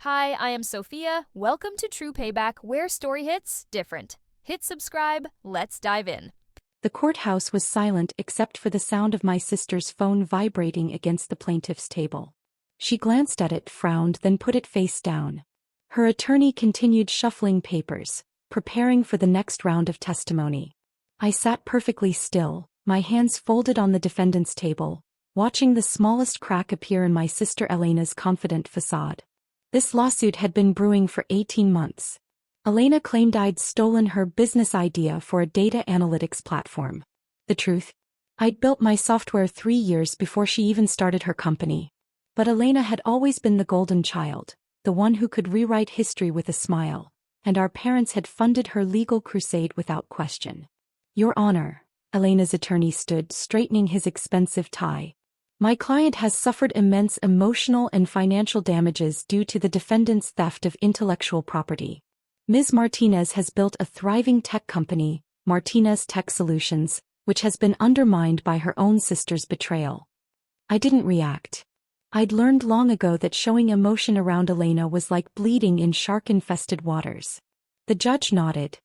Hi, I am Sophia. Welcome to True Payback, where story hits different. Hit subscribe. Let's dive in. The courthouse was silent except for the sound of my sister's phone vibrating against the plaintiff's table. She glanced at it, frowned, then put it face down. Her attorney continued shuffling papers, preparing for the next round of testimony. I sat perfectly still, my hands folded on the defendant's table, watching the smallest crack appear in my sister Elena's confident facade. This lawsuit had been brewing for 18 months. Elena claimed I'd stolen her business idea for a data analytics platform. The truth? I'd built my software 3 years before she even started her company. But Elena had always been the golden child, the one who could rewrite history with a smile, and our parents had funded her legal crusade without question. Your Honor, Elena's attorney stood, straightening his expensive tie. My client has suffered immense emotional and financial damages due to the defendant's theft of intellectual property. Ms. Martinez has built a thriving tech company, Martinez Tech Solutions, which has been undermined by her own sister's betrayal. I didn't react. I'd learned long ago that showing emotion around Elena was like bleeding in shark-infested waters. The judge nodded.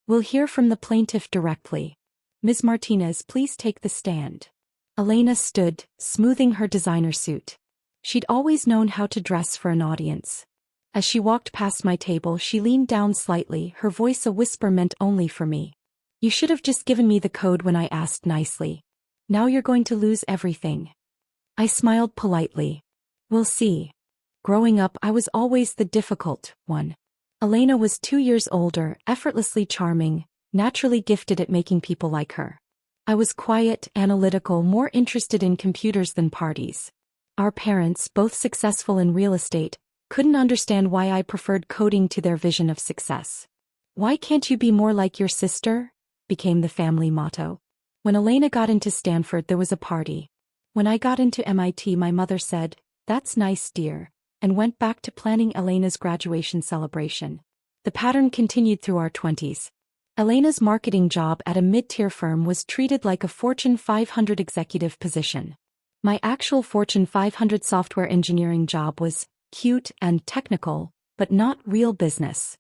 We'll hear from the plaintiff directly. Ms. Martinez, please take the stand. Elena stood, smoothing her designer suit. She'd always known how to dress for an audience. As she walked past my table, she leaned down slightly, her voice a whisper meant only for me. You should have just given me the code when I asked nicely. Now you're going to lose everything. I smiled politely. We'll see. Growing up, I was always the difficult one. Elena was 2 years older, effortlessly charming, naturally gifted at making people like her. I was quiet, analytical, more interested in computers than parties. Our parents, both successful in real estate, couldn't understand why I preferred coding to their vision of success. Why can't you be more like your sister? Became the family motto. When Elena got into Stanford, there was a party. When I got into MIT, my mother said, "That's nice, dear," and went back to planning Elena's graduation celebration. The pattern continued through our 20s. Elena's marketing job at a mid-tier firm was treated like a Fortune 500 executive position. My actual Fortune 500 software engineering job was cute and technical, but not real business.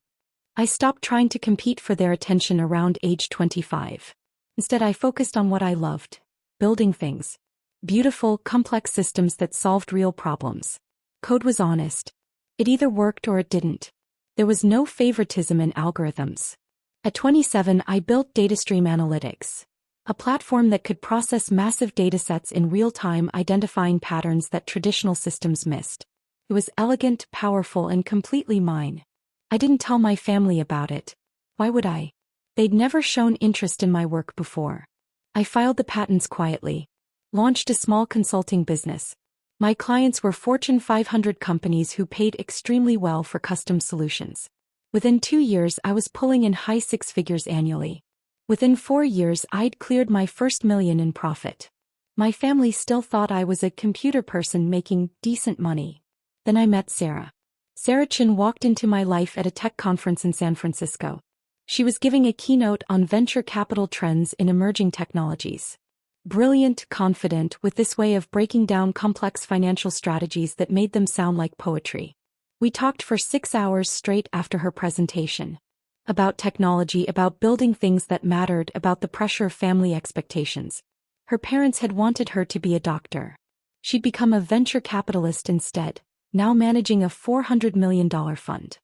I stopped trying to compete for their attention around age 25. Instead, I focused on what I loved: building things. Beautiful, complex systems that solved real problems. Code was honest. It either worked or it didn't. There was no favoritism in algorithms. At 27, I built DataStream Analytics, a platform that could process massive datasets in real time, identifying patterns that traditional systems missed. It was elegant, powerful, and completely mine. I didn't tell my family about it. Why would I? They'd never shown interest in my work before. I filed the patents quietly. Launched a small consulting business. My clients were Fortune 500 companies who paid extremely well for custom solutions. Within 2 years, I was pulling in high six figures annually. Within 4 years, I'd cleared my first $1 million in profit. My family still thought I was a computer person making decent money. Then I met Sarah. Sarah Chin walked into my life at a tech conference in San Francisco. She was giving a keynote on venture capital trends in emerging technologies. Brilliant, confident, with this way of breaking down complex financial strategies that made them sound like poetry. We talked for 6 hours straight after her presentation. About technology, about building things that mattered, about the pressure of family expectations. Her parents had wanted her to be a doctor. She'd become a venture capitalist instead, now managing a $400 million fund.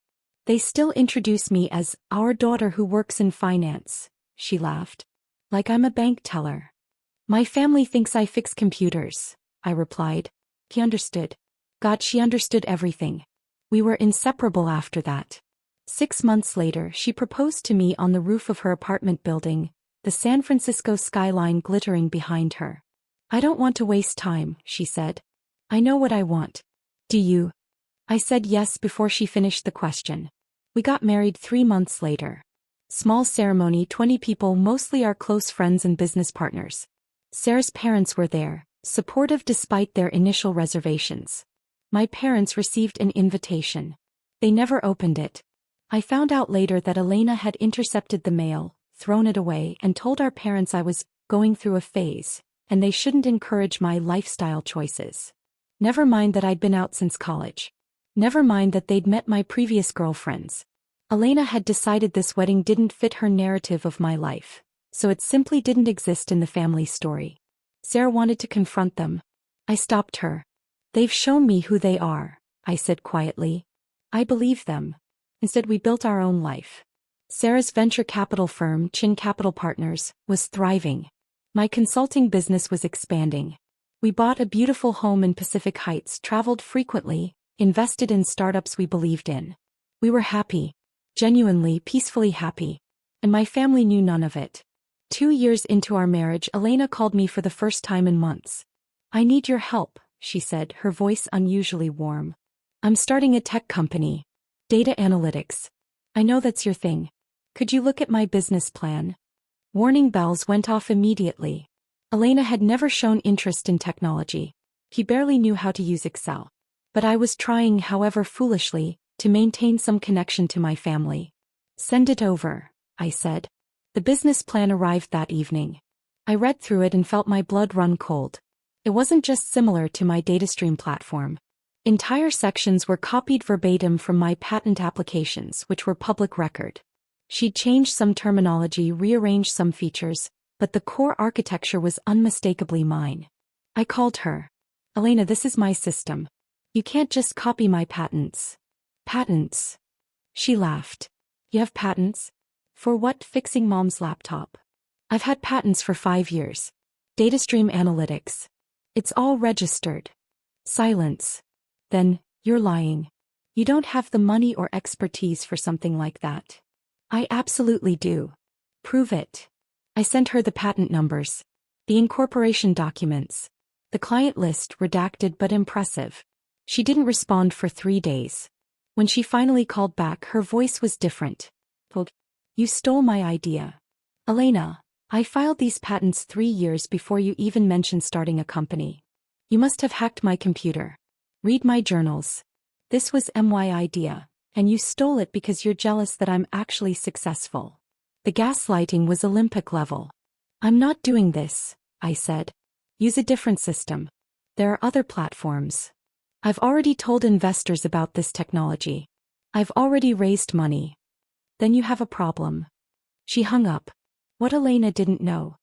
They still introduce me as our daughter who works in finance, she laughed. Like I'm a bank teller. My family thinks I fix computers, I replied. He understood. God, she understood everything. We were inseparable after that. 6 months later, she proposed to me on the roof of her apartment building, the San Francisco skyline glittering behind her. I don't want to waste time, she said. I know what I want. Do you? I said yes before she finished the question. We got married 3 months later. Small ceremony, 20 people, mostly our close friends and business partners. Sarah's parents were there, supportive despite their initial reservations. My parents received an invitation. They never opened it. I found out later that Elena had intercepted the mail, thrown it away, and told our parents I was going through a phase, and they shouldn't encourage my lifestyle choices. Never mind that I'd been out since college. Never mind that they'd met my previous girlfriends. Elena had decided this wedding didn't fit her narrative of my life, so it simply didn't exist in the family story. Sarah wanted to confront them. I stopped her. They've shown me who they are, I said quietly. I believe them. Instead, we built our own life. Sarah's venture capital firm, Chin Capital Partners, was thriving. My consulting business was expanding. We bought a beautiful home in Pacific Heights, traveled frequently, invested in startups we believed in. We were happy. Genuinely, peacefully happy. And my family knew none of it. 2 years into our marriage, Elena called me for the first time in months. I need your help, she said, her voice unusually warm. I'm starting a tech company. Data analytics. I know that's your thing. Could you look at my business plan? Warning bells went off immediately. Elena had never shown interest in technology. He barely knew how to use Excel. But I was trying, however foolishly, to maintain some connection to my family. Send it over, I said. The business plan arrived that evening. I read through it and felt my blood run cold. It wasn't just similar to my DataStream platform. Entire sections were copied verbatim from my patent applications, which were public record. She'd changed some terminology, rearranged some features, but the core architecture was unmistakably mine. I called her. Elena, this is my system. You can't just copy my patents. Patents? She laughed. You have patents? For what? Fixing mom's laptop. I've had patents for 5 years. DataStream analytics. It's all registered. Silence. Then, you're lying. You don't have the money or expertise for something like that. I absolutely do. Prove it. I sent her the patent numbers. The incorporation documents. The client list, redacted but impressive. She didn't respond for 3 days. When she finally called back, her voice was different. You stole my idea. Elena, I filed these patents 3 years before you even mentioned starting a company. You must have hacked my computer. Read my journals. This was my idea, and you stole it because you're jealous that I'm actually successful. The gaslighting was Olympic level. I'm not doing this, I said. Use a different system. There are other platforms. I've already told investors about this technology. I've already raised money. Then you have a problem. She hung up. What Elena didn't know.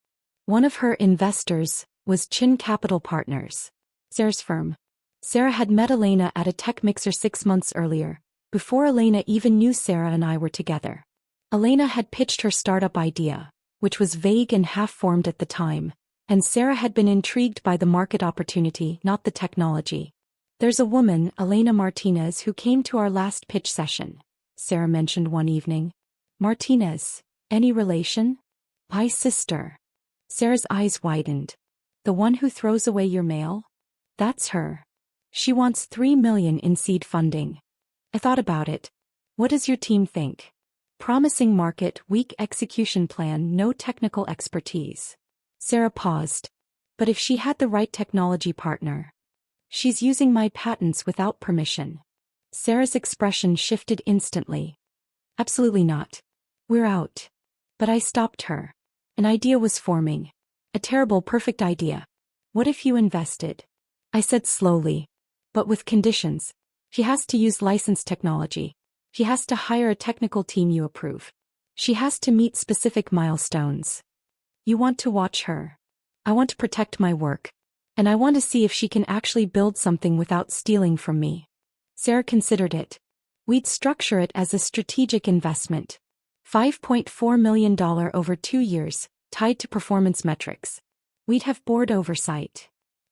One of her investors was Chin Capital Partners, Sarah's firm. Sarah had met Elena at a tech mixer 6 months earlier, before Elena even knew Sarah and I were together. Elena had pitched her startup idea, which was vague and half-formed at the time, and Sarah had been intrigued by the market opportunity, not the technology. There's a woman, Elena Martinez, who came to our last pitch session, Sarah mentioned one evening. Martinez, any relation? My sister. Sarah's eyes widened. The one who throws away your mail? That's her. She wants $3 million in seed funding. I thought about it. What does your team think? Promising market, weak execution plan, no technical expertise. Sarah paused. But if she had the right technology partner? She's using my patents without permission. Sarah's expression shifted instantly. Absolutely not. We're out. But I stopped her. An idea was forming. A terrible, perfect idea. What if you invested? I said slowly. But with conditions. She has to use licensed technology. She has to hire a technical team you approve. She has to meet specific milestones. You want to watch her. I want to protect my work. And I want to see if she can actually build something without stealing from me. Sarah considered it. We'd structure it as a strategic investment. $5.4 million over 2 years, tied to performance metrics. We'd have board oversight.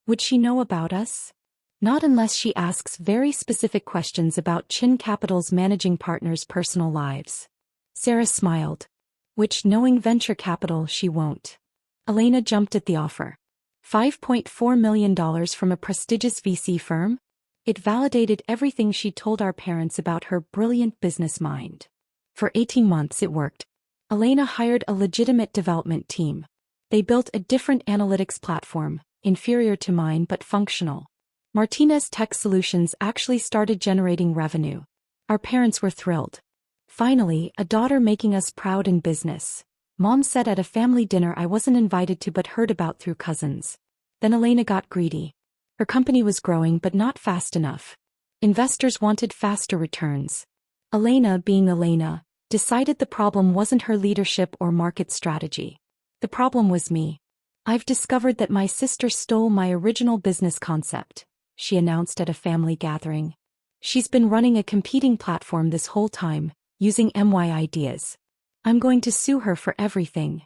Would she know about us? Not unless she asks very specific questions about Chin Capital's managing partners' personal lives. Sarah smiled. Which, knowing venture capital, she won't. Elena jumped at the offer. $5.4 million from a prestigious VC firm? It validated everything she told our parents about her brilliant business mind. For 18 months it worked. Elena hired a legitimate development team. They built a different analytics platform, inferior to mine but functional. Martinez Tech Solutions actually started generating revenue. Our parents were thrilled. Finally, a daughter making us proud in business. Mom said at a family dinner I wasn't invited to but heard about through cousins. Then Elena got greedy. Her company was growing but not fast enough. Investors wanted faster returns. Elena, being Elena, decided the problem wasn't her leadership or market strategy. The problem was me. I've discovered that my sister stole my original business concept, she announced at a family gathering. She's been running a competing platform this whole time, using my ideas. I'm going to sue her for everything.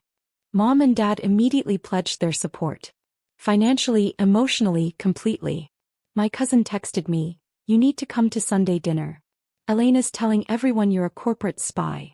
Mom and Dad immediately pledged their support. Financially, emotionally, completely. My cousin texted me, "You need to come to Sunday dinner. Elena's telling everyone you're a corporate spy."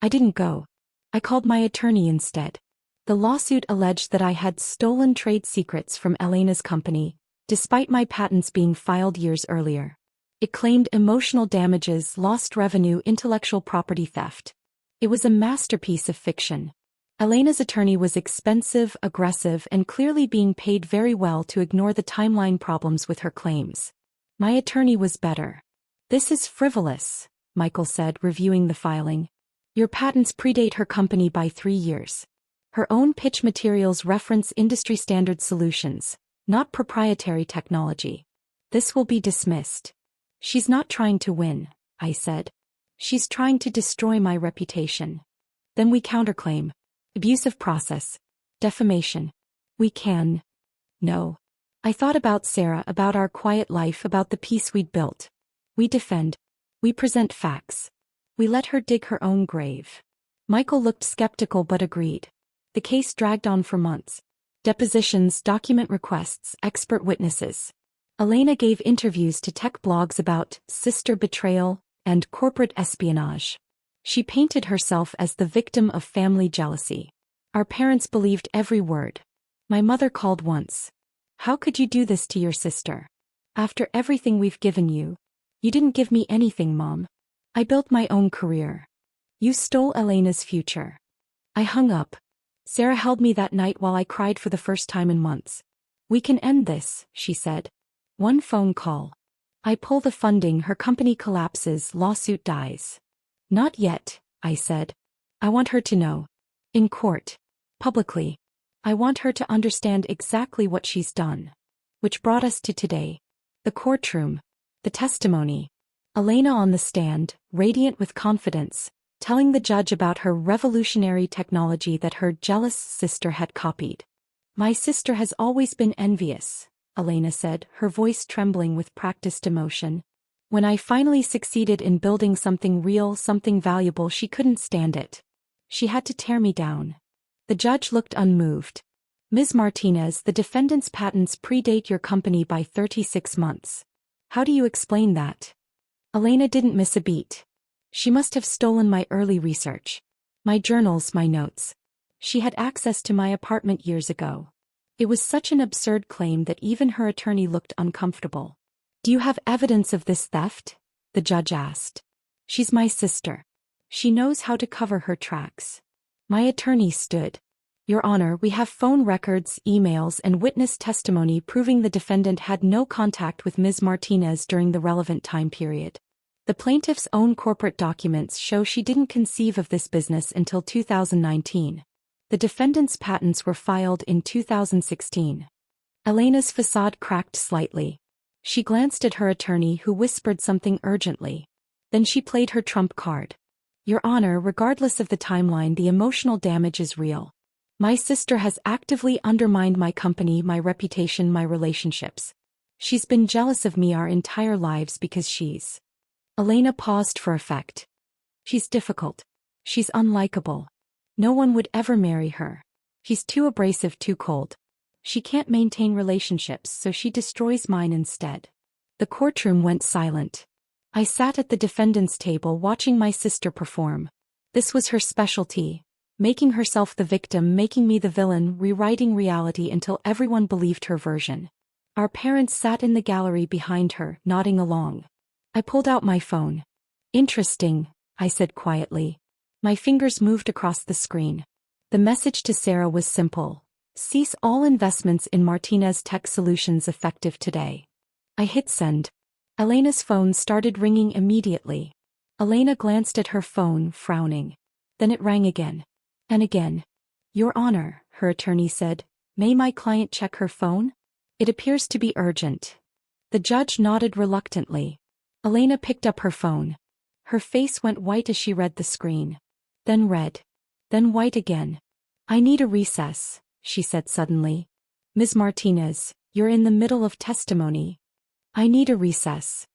I didn't go. I called my attorney instead. The lawsuit alleged that I had stolen trade secrets from Elena's company, despite my patents being filed years earlier. It claimed emotional damages, lost revenue, intellectual property theft. It was a masterpiece of fiction. Elena's attorney was expensive, aggressive, and clearly being paid very well to ignore the timeline problems with her claims. My attorney was better. "This is frivolous," Michael said, reviewing the filing. "Your patents predate her company by 3 years. Her own pitch materials reference industry standard solutions, not proprietary technology. This will be dismissed." "She's not trying to win," I said. "She's trying to destroy my reputation." Then we counterclaim. Abusive process. Defamation. We can. No. I thought about Sarah, about our quiet life, about the peace we'd built. We defend. We present facts. We let her dig her own grave. Michael looked skeptical but agreed. The case dragged on for months. Depositions, document requests, expert witnesses. Elena gave interviews to tech blogs about sister betrayal and corporate espionage. She painted herself as the victim of family jealousy. Our parents believed every word. My mother called once. "How could you do this to your sister? After everything we've given you?" "You didn't give me anything, Mom. I built my own career. You stole Elena's future." I hung up. Sarah held me that night while I cried for the first time in months. "We can end this," she said. "One phone call. I pull the funding, her company collapses, lawsuit dies." "Not yet," I said. "I want her to know. In court. Publicly. I want her to understand exactly what she's done." Which brought us to today. The courtroom. The testimony. Elena on the stand, radiant with confidence, telling the judge about her revolutionary technology that her jealous sister had copied. "My sister has always been envious," Elena said, her voice trembling with practiced emotion. "When I finally succeeded in building something real, something valuable, she couldn't stand it. She had to tear me down." The judge looked unmoved. "Ms. Martinez, the defendant's patents predate your company by 36 months. How do you explain that?" Elena didn't miss a beat. "She must have stolen my early research. My journals, my notes. She had access to my apartment years ago." It was such an absurd claim that even her attorney looked uncomfortable. "Do you have evidence of this theft?" the judge asked. "She's my sister. She knows how to cover her tracks." My attorney stood. "Your Honor, we have phone records, emails, and witness testimony proving the defendant had no contact with Ms. Martinez during the relevant time period. The plaintiff's own corporate documents show she didn't conceive of this business until 2019. The defendant's patents were filed in 2016. Elena's facade cracked slightly. She glanced at her attorney, who whispered something urgently. Then she played her trump card. "Your Honor, regardless of the timeline, the emotional damage is real. My sister has actively undermined my company, my reputation, my relationships. She's been jealous of me our entire lives because she's..." Elena paused for effect. "She's difficult. She's unlikable. No one would ever marry her. She's too abrasive, too cold. She can't maintain relationships, so she destroys mine instead." The courtroom went silent. I sat at the defendant's table watching my sister perform. This was her specialty, making herself the victim, making me the villain, rewriting reality until everyone believed her version. Our parents sat in the gallery behind her, nodding along. I pulled out my phone. "Interesting," I said quietly. My fingers moved across the screen. The message to Sarah was simple. "Cease all investments in Martinez Tech Solutions effective today." I hit send. Elena's phone started ringing immediately. Elena glanced at her phone, frowning. Then it rang again. And again. "Your Honor," her attorney said, "may my client check her phone? It appears to be urgent." The judge nodded reluctantly. Elena picked up her phone. Her face went white as she read the screen. Then red. Then white again. I need a recess, she said suddenly. Ms. Martinez, you're in the middle of testimony. I need a recess.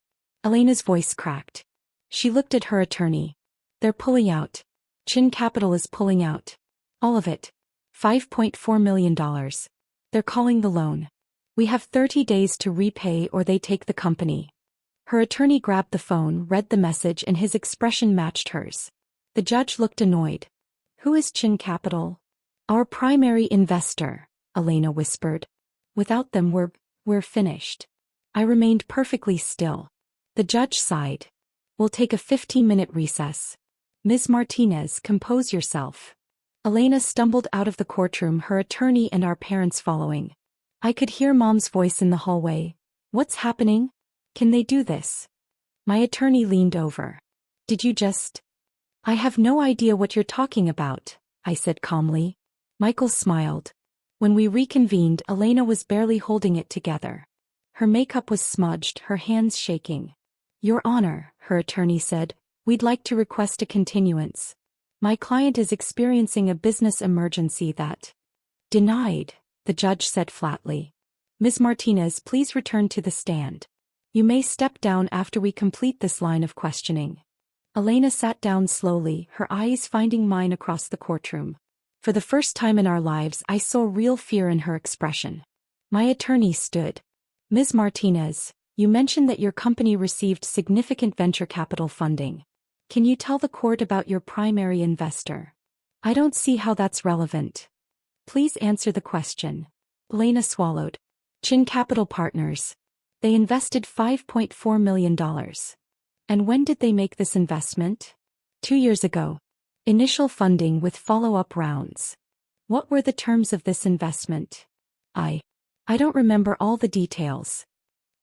Elena's voice cracked. She looked at her attorney. They're pulling out. Chin Capital is pulling out. All of it. $5.4 million. They're calling the loan. We have 30 days to repay or they take the company. Her attorney grabbed the phone, read the message, and his expression matched hers. The judge looked annoyed. Who is Chin Capital? Our primary investor, Elena whispered. Without them we're finished. I remained perfectly still. The judge sighed. We'll take a 15-minute recess. Ms. Martinez, compose yourself. Elena stumbled out of the courtroom, her attorney and our parents following. I could hear Mom's voice in the hallway. What's happening? Can they do this? My attorney leaned over. Did you just... I have no idea what you're talking about, I said calmly. Michael smiled. When we reconvened, Elena was barely holding it together. Her makeup was smudged, her hands shaking. Your Honor, her attorney said, we'd like to request a continuance. My client is experiencing a business emergency that... Denied, the judge said flatly. Ms. Martinez, please return to the stand. You may step down after we complete this line of questioning. Elena sat down slowly, her eyes finding mine across the courtroom. For the first time in our lives, I saw real fear in her expression. My attorney stood. Ms. Martinez, you mentioned that your company received significant venture capital funding. Can you tell the court about your primary investor? I don't see how that's relevant. Please answer the question. Elena swallowed. Chin Capital Partners. They invested $5.4 million. And when did they make this investment? 2 years ago. Initial funding with follow-up rounds. What were the terms of this investment? I don't remember all the details.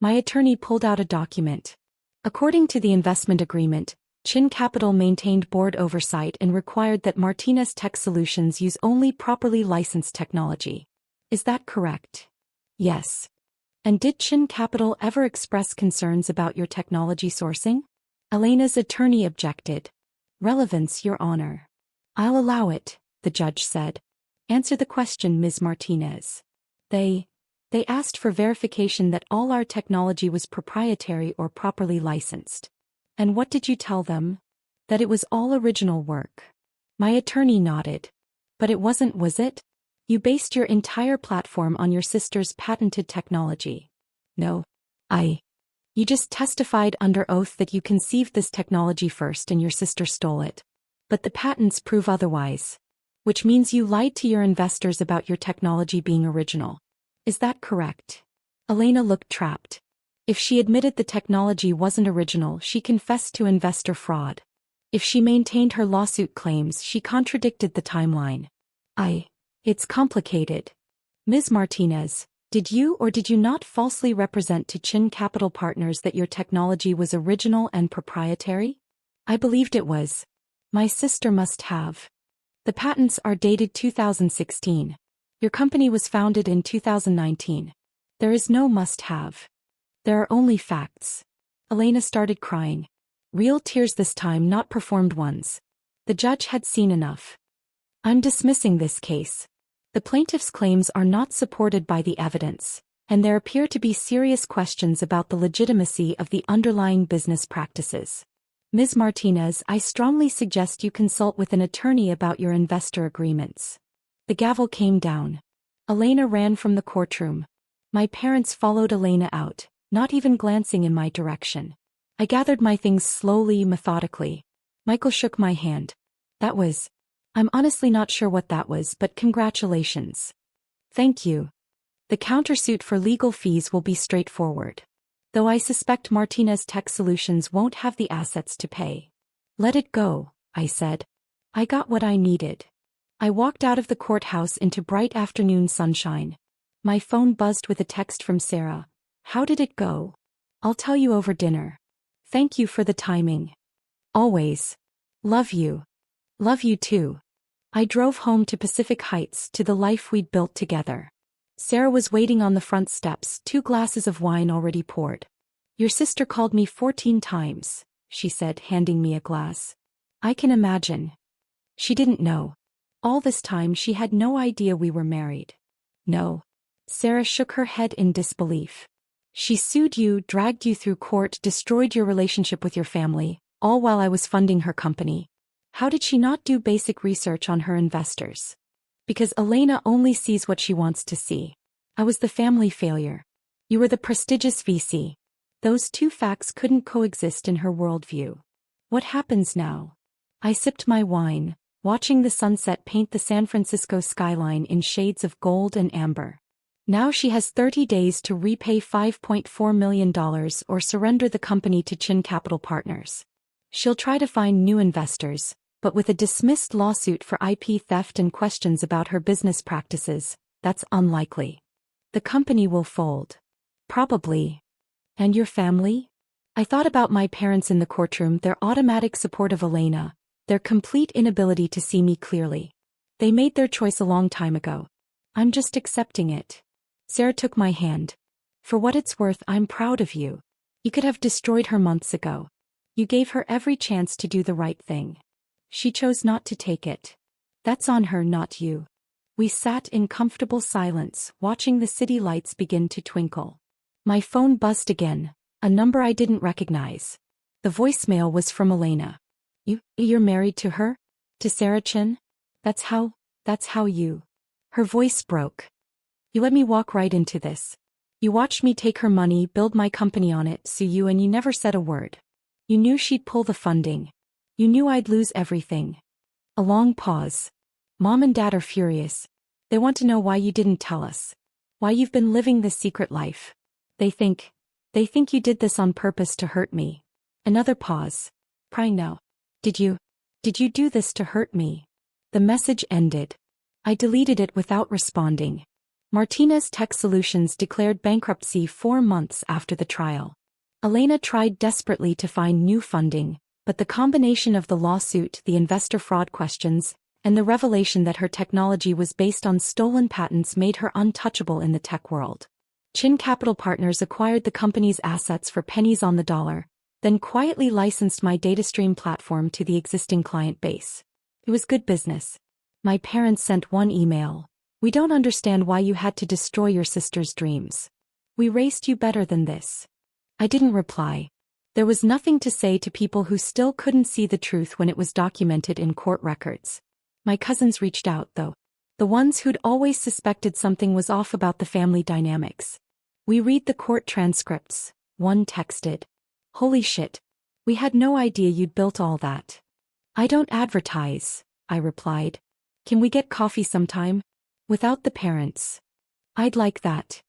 My attorney pulled out a document. According to the investment agreement, Chin Capital maintained board oversight and required that Martinez Tech Solutions use only properly licensed technology. Is that correct? Yes. And did Chin Capital ever express concerns about your technology sourcing? Elena's attorney objected. Relevance, Your Honor. I'll allow it, the judge said. Answer the question, Ms. Martinez. They asked for verification that all our technology was proprietary or properly licensed. And what did you tell them? That it was all original work. My attorney nodded. But it wasn't, was it? You based your entire platform on your sister's patented technology. No. You just testified under oath that you conceived this technology first and your sister stole it. But the patents prove otherwise. Which means you lied to your investors about your technology being original. Is that correct? Elena looked trapped. If she admitted the technology wasn't original, she confessed to investor fraud. If she maintained her lawsuit claims, she contradicted the timeline. It's complicated. Ms. Martinez, did you or did you not falsely represent to Chin Capital Partners that your technology was original and proprietary? I believed it was. My sister must have. The patents are dated 2016. Your company was founded in 2019. There is no must-have. There are only facts. Elena started crying. Real tears this time, not performed ones. The judge had seen enough. I'm dismissing this case. The plaintiff's claims are not supported by the evidence, and there appear to be serious questions about the legitimacy of the underlying business practices. Ms. Martinez, I strongly suggest you consult with an attorney about your investor agreements. The gavel came down. Elena ran from the courtroom. My parents followed Elena out, not even glancing in my direction. I gathered my things slowly, methodically. Michael shook my hand. I'm honestly not sure what that was, but congratulations. Thank you. The countersuit for legal fees will be straightforward. Though I suspect Martinez Tech Solutions won't have the assets to pay. Let it go, I said. I got what I needed. I walked out of the courthouse into bright afternoon sunshine. My phone buzzed with a text from Sarah. How did it go? I'll tell you over dinner. Thank you for the timing. Always. Love you. Love you too. I drove home to Pacific Heights, to the life we'd built together. Sarah was waiting on the front steps, 2 glasses of wine already poured. Your sister called me 14 times, she said, handing me a glass. I can imagine. She didn't know. All this time she had no idea we were married. No. Sarah shook her head in disbelief. She sued you, dragged you through court, destroyed your relationship with your family, all while I was funding her company. How did she not do basic research on her investors? Because Elena only sees what she wants to see. I was the family failure. You were the prestigious VC. Those two facts couldn't coexist in her worldview. What happens now? I sipped my wine, watching the sunset paint the San Francisco skyline in shades of gold and amber. Now she has 30 days to repay $5.4 million or surrender the company to Chin Capital Partners. She'll try to find new investors, but with a dismissed lawsuit for IP theft and questions about her business practices, that's unlikely. The company will fold. Probably. And your family? I thought about my parents in the courtroom, their automatic support of Elena, their complete inability to see me clearly. They made their choice a long time ago. I'm just accepting it. Sarah took my hand. For what it's worth, I'm proud of you. You could have destroyed her months ago. You gave her every chance to do the right thing. She chose not to take it. That's on her, not you. We sat in comfortable silence, watching the city lights begin to twinkle. My phone buzzed again, a number I didn't recognize. The voicemail was from Elena. You're married to her? To Sarah Chin? That's how you. Her voice broke. You let me walk right into this. You watched me take her money, build my company on it, sue you, and you never said a word. You knew she'd pull the funding. You knew I'd lose everything. A long pause. Mom and Dad are furious. They want to know why you didn't tell us. Why you've been living this secret life. They think you did this on purpose to hurt me. Another pause. Crying now. Did you do this to hurt me? The message ended. I deleted it without responding. Martinez Tech Solutions declared bankruptcy 4 months after the trial. Elena tried desperately to find new funding, but the combination of the lawsuit, the investor fraud questions, and the revelation that her technology was based on stolen patents made her untouchable in the tech world. Chin Capital Partners acquired the company's assets for pennies on the dollar, then quietly licensed my datastream platform to the existing client base. It was good business. My parents sent one email. We don't understand why you had to destroy your sister's dreams. We raised you better than this. I didn't reply. There was nothing to say to people who still couldn't see the truth when it was documented in court records. My cousins reached out, though. The ones who'd always suspected something was off about the family dynamics. We read the court transcripts. One texted. Holy shit. We had no idea you'd built all that. I don't advertise, I replied. Can we get coffee sometime? Without the parents. I'd like that.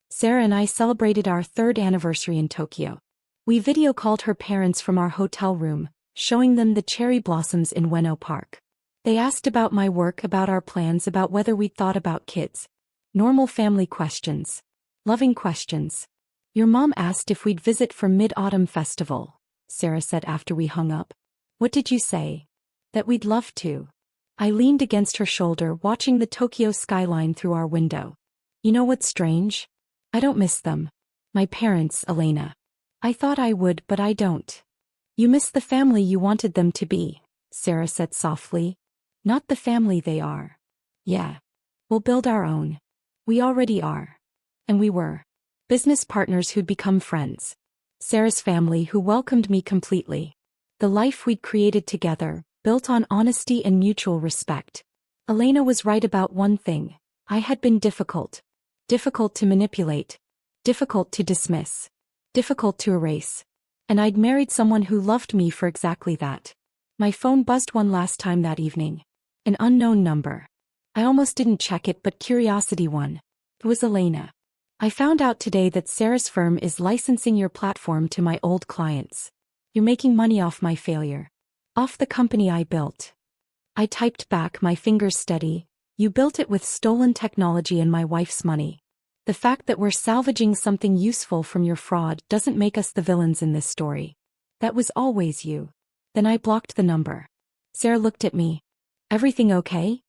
Sarah and I celebrated our 3rd anniversary in Tokyo. We video called her parents from our hotel room, showing them the cherry blossoms in Ueno Park. They asked about my work, about our plans, about whether we'd thought about kids. Normal family questions. Loving questions. Your mom asked if we'd visit for Mid-Autumn Festival, Sarah said after we hung up. What did you say? That we'd love to. I leaned against her shoulder, watching the Tokyo skyline through our window. You know what's strange? I don't miss them. My parents, Elena. I thought I would, but I don't. You miss the family you wanted them to be, Sarah said softly. Not the family they are. Yeah. We'll build our own. We already are. And we were. Business partners who'd become friends. Sarah's family who welcomed me completely. The life we'd created together, built on honesty and mutual respect. Elena was right about one thing. I had been difficult. Difficult to manipulate. Difficult to dismiss. Difficult to erase. And I'd married someone who loved me for exactly that. My phone buzzed one last time that evening. An unknown number. I almost didn't check it, but curiosity won. It was Elena. I found out today that Sarah's firm is licensing your platform to my old clients. You're making money off my failure. Off the company I built. I typed back, my fingers steady. You built it with stolen technology and my wife's money. The fact that we're salvaging something useful from your fraud doesn't make us the villains in this story. That was always you. Then I blocked the number. Sarah looked at me. Everything okay?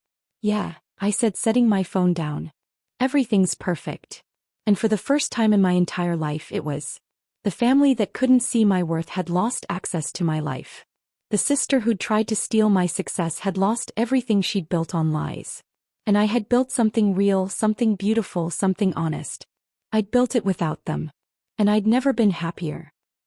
Yeah, I said, setting my phone down. Everything's perfect. And for the first time in my entire life, it was. The family that couldn't see my worth had lost access to my life. The sister who'd tried to steal my success had lost everything she'd built on lies. And I had built something real, something beautiful, something honest. I'd built it without them. And I'd never been happier.